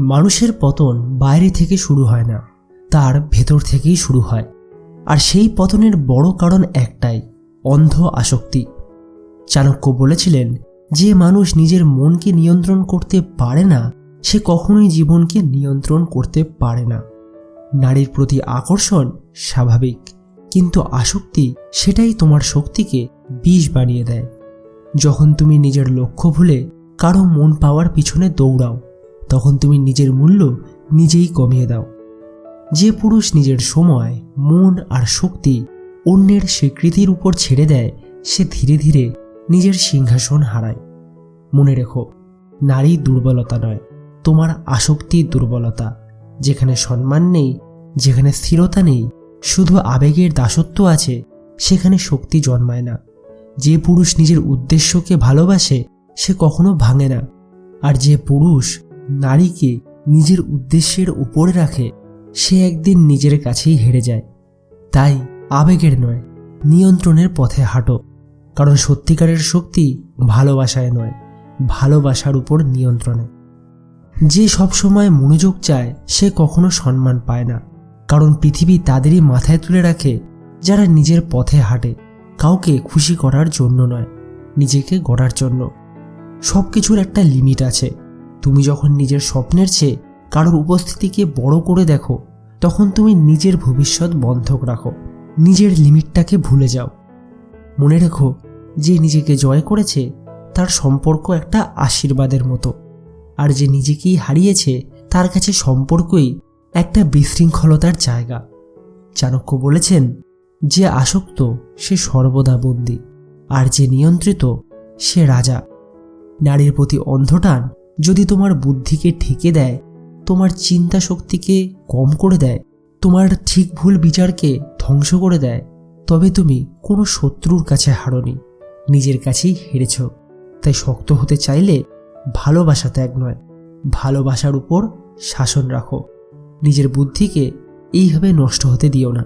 মানুষের পতন বাইরে থেকে শুরু হয় না, তার ভেতর থেকেই শুরু হয়। আর সেই পতনের বড় কারণ একটাই, অন্ধ আসক্তি। চাণক্য বলেছিলেন, যে মানুষ নিজের মনকে নিয়ন্ত্রণ করতে পারে না সে কখনোই জীবনকে নিয়ন্ত্রণ করতে পারে না। নারীর প্রতি আকর্ষণ স্বাভাবিক, কিন্তু আসক্তি সেটাই তোমার শক্তিকে বিষ বানিয়ে দেয়। যখন তুমি নিজের লক্ষ্য ভুলে কারো মন পাওয়ার পিছনে দৌড়াও, তখন তুমি নিজের মূল্য নিজেই কমিয়ে দাও। যে পুরুষ নিজের সময়, মন আর শক্তি অন্যের স্বীকৃতির উপর ছেড়ে দেয়, সে ধীরে ধীরে নিজের সিংহাসন হারায়। মনে রেখো, নারী দুর্বলতা নয়, তোমার আসক্তির দুর্বলতা। যেখানে সম্মান নেই, যেখানে স্থিরতা নেই, শুধু আবেগের দাসত্ব আছে, সেখানে শক্তি জন্মায় না। যে পুরুষ নিজের উদ্দেশ্যকে ভালোবাসে সে কখনো ভাঙে না, আর যে পুরুষ নারীকে নিজের উদ্দেশ্যের উপরে রাখে সে একদিন নিজের কাছেই হেরে যায়। তাই আবেগের নয়, নিয়ন্ত্রণের পথে হাঁটো, কারণ সত্যিকারের শক্তি ভালোবাসায় নয়, ভালোবাসার উপর নিয়ন্ত্রণে। যে সবসময় মনোযোগ চায় সে কখনো সম্মান পায় না, কারণ পৃথিবী তাদেরই মাথায় তুলে রাখে যারা নিজের পথে হাঁটে, কাউকে খুশি করার জন্য নয়, নিজেকে গড়ার জন্য। সব কিছুর একটা লিমিট আছে। তুমি যখন নিজের স্বপ্নের চেয়ে কারোর উপস্থিতিকে বড় করে দেখো, তখন তুমি নিজের ভবিষ্যৎ বন্ধক রাখো, নিজের লিমিটটাকে ভুলে যাও। মনে রেখো, যে নিজেকে জয় করেছে তার সম্পর্ক একটা আশীর্বাদের মতো, আর যে নিজেকেই হারিয়েছে তার কাছে সম্পর্কই একটা বিশৃঙ্খলতার জায়গা। চাণক্য বলেছেন, যে আসক্ত সে সর্বদা বন্দী, আর যে নিয়ন্ত্রিত সে রাজা। নারীর প্রতি অন্ধটান যদি তোমার বুদ্ধিকে ঠেকে দেয়, তোমার চিন্তা শক্তিকে কম করে দেয়, তোমার ঠিক ভুল বিচারকে ধ্বংস করে দেয়, তবে তুমি কোনো শত্রুর কাছে হারোনি, নিজের কাছেই হেরেছ। তাই শক্ত হতে চাইলে ভালোবাসা ত্যাগ নয়, ভালোবাসার উপর শাসন রাখো। নিজের বুদ্ধিকে এইভাবে নষ্ট হতে দিও না।